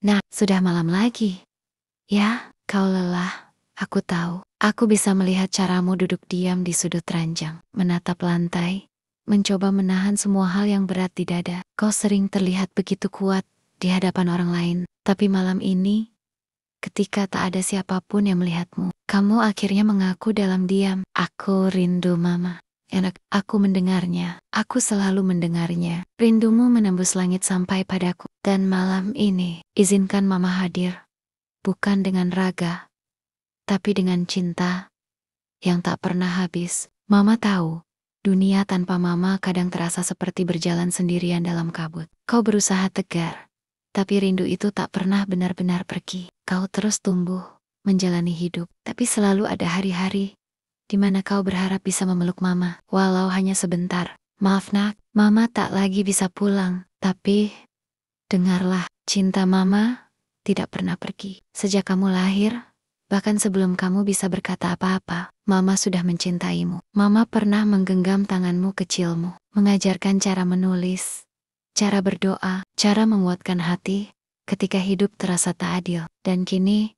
Nah, sudah malam lagi. Ya, kau lelah. Aku tahu. Aku bisa melihat caramu duduk diam di sudut ranjang, menatap lantai, mencoba menahan semua hal yang berat di dada. Kau sering terlihat begitu kuat di hadapan orang lain, tapi malam ini, ketika tak ada siapapun yang melihatmu, kamu akhirnya mengaku dalam diam, "Aku rindu Mama." Enak, aku mendengarnya. Aku selalu mendengarnya. Rindumu menembus langit sampai padaku. Dan malam ini, izinkan Mama hadir. Bukan dengan raga, tapi dengan cinta yang tak pernah habis. Mama tahu, dunia tanpa Mama kadang terasa seperti berjalan sendirian dalam kabut. Kau berusaha tegar, tapi rindu itu tak pernah benar-benar pergi. Kau terus tumbuh, menjalani hidup, tapi selalu ada hari-hari di mana kau berharap bisa memeluk Mama, walau hanya sebentar. Maaf nak, Mama tak lagi bisa pulang, tapi dengarlah, cinta Mama tidak pernah pergi. Sejak kamu lahir, bahkan sebelum kamu bisa berkata apa-apa, Mama sudah mencintaimu. Mama pernah menggenggam tanganmu kecilmu, mengajarkan cara menulis, cara berdoa, cara menguatkan hati ketika hidup terasa tak adil. Dan kini,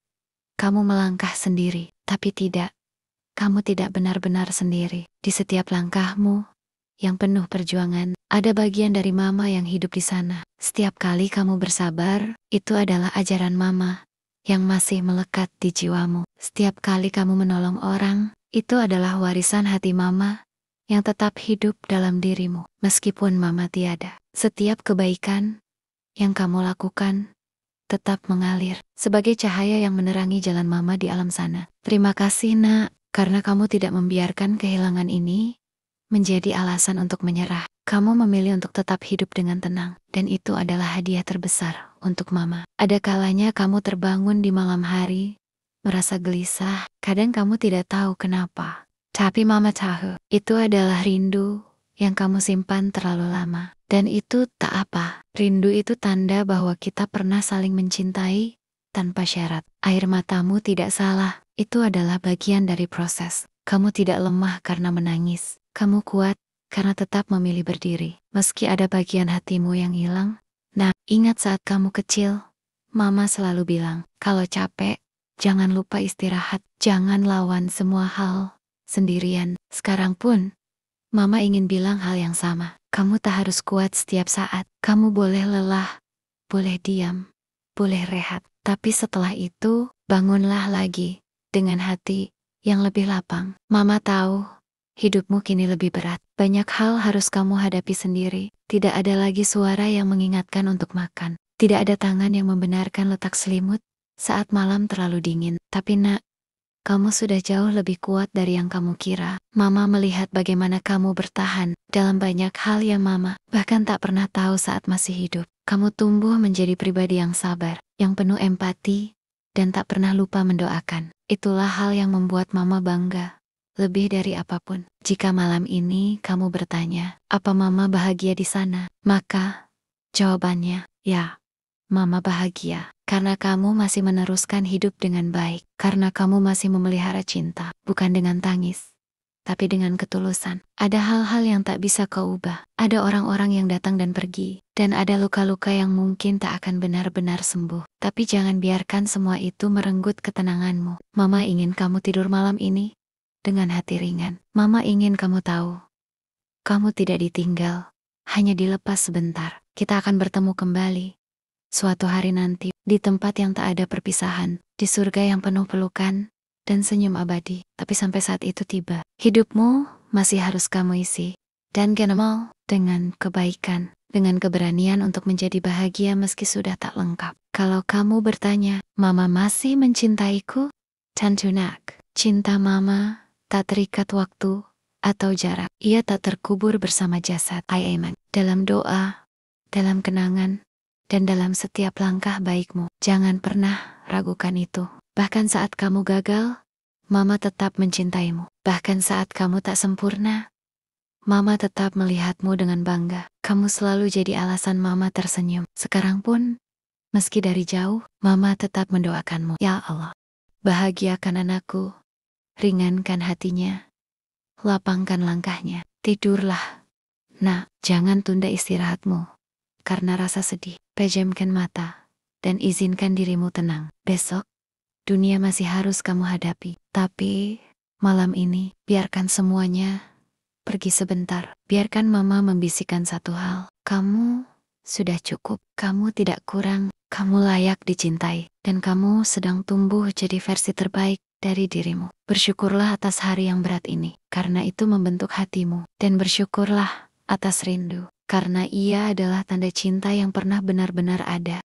kamu melangkah sendiri, tapi tidak. Kamu tidak benar-benar sendiri. Di setiap langkahmu yang penuh perjuangan, ada bagian dari Mama yang hidup di sana. Setiap kali kamu bersabar, itu adalah ajaran Mama yang masih melekat di jiwamu. Setiap kali kamu menolong orang, itu adalah warisan hati Mama yang tetap hidup dalam dirimu. Meskipun Mama tiada, setiap kebaikan yang kamu lakukan tetap mengalir sebagai cahaya yang menerangi jalan Mama di alam sana. Terima kasih nak, karena kamu tidak membiarkan kehilangan ini menjadi alasan untuk menyerah. Kamu memilih untuk tetap hidup dengan tenang, dan itu adalah hadiah terbesar untuk Mama. Ada kalanya kamu terbangun di malam hari, merasa gelisah, kadang kamu tidak tahu kenapa. Tapi Mama tahu, itu adalah rindu yang kamu simpan terlalu lama. Dan itu tak apa. Rindu itu tanda bahwa kita pernah saling mencintai tanpa syarat. Air matamu tidak salah, itu adalah bagian dari proses. Kamu tidak lemah karena menangis. Kamu kuat karena tetap memilih berdiri. Meski ada bagian hatimu yang hilang. Nah, ingat saat kamu kecil, Mama selalu bilang, kalau capek, jangan lupa istirahat. Jangan lawan semua hal sendirian. Sekarang pun, Mama ingin bilang hal yang sama. Kamu tak harus kuat setiap saat. Kamu boleh lelah, boleh diam, boleh rehat. Tapi setelah itu, bangunlah lagi dengan hati yang lebih lapang. Mama tahu, hidupmu kini lebih berat. Banyak hal harus kamu hadapi sendiri. Tidak ada lagi suara yang mengingatkan untuk makan. Tidak ada tangan yang membenarkan letak selimut saat malam terlalu dingin. Tapi nak, kamu sudah jauh lebih kuat dari yang kamu kira. Mama melihat bagaimana kamu bertahan dalam banyak hal yang Mama bahkan tak pernah tahu saat masih hidup. Kamu tumbuh menjadi pribadi yang sabar, yang penuh empati, dan tak pernah lupa mendoakan. Itulah hal yang membuat Mama bangga. Lebih dari apapun, jika malam ini kamu bertanya, apa Mama bahagia di sana? Maka, jawabannya, ya. Mama bahagia, karena kamu masih meneruskan hidup dengan baik, karena kamu masih memelihara cinta, bukan dengan tangis, tapi dengan ketulusan. Ada hal-hal yang tak bisa kau ubah, ada orang-orang yang datang dan pergi, dan ada luka-luka yang mungkin tak akan benar-benar sembuh. Tapi jangan biarkan semua itu merenggut ketenanganmu. Mama ingin kamu tidur malam ini dengan hati ringan. Mama ingin kamu tahu, kamu tidak ditinggal, hanya dilepas sebentar. Kita akan bertemu kembali suatu hari nanti, di tempat yang tak ada perpisahan, di surga yang penuh pelukan dan senyum abadi. Tapi sampai saat itu tiba, hidupmu masih harus kamu isi. Dan mau dengan kebaikan, dengan keberanian untuk menjadi bahagia meski sudah tak lengkap. Kalau kamu bertanya, Mama masih mencintaiku? Tentu nak, cinta Mama tak terikat waktu atau jarak. Ia tak terkubur bersama jasad. I aman. Dalam doa, dalam kenangan, dan dalam setiap langkah baikmu. Jangan pernah ragukan itu. Bahkan saat kamu gagal, Mama tetap mencintaimu. Bahkan saat kamu tak sempurna, Mama tetap melihatmu dengan bangga. Kamu selalu jadi alasan Mama tersenyum. Sekarang pun, meski dari jauh, Mama tetap mendoakanmu. Ya Allah, bahagiakan anakku, ringankan hatinya, lapangkan langkahnya. Tidurlah. Nah, jangan tunda istirahatmu karena rasa sedih. Pejamkan mata dan izinkan dirimu tenang. Besok, dunia masih harus kamu hadapi. Tapi, malam ini, biarkan semuanya pergi sebentar. Biarkan mama membisikkan satu hal. Kamu sudah cukup. Kamu tidak kurang. Kamu layak dicintai. Dan kamu sedang tumbuh jadi versi terbaik dari dirimu. Bersyukurlah atas hari yang berat ini, karena itu membentuk hatimu. Dan bersyukurlah atas rindu, karena ia adalah tanda cinta yang pernah benar-benar ada.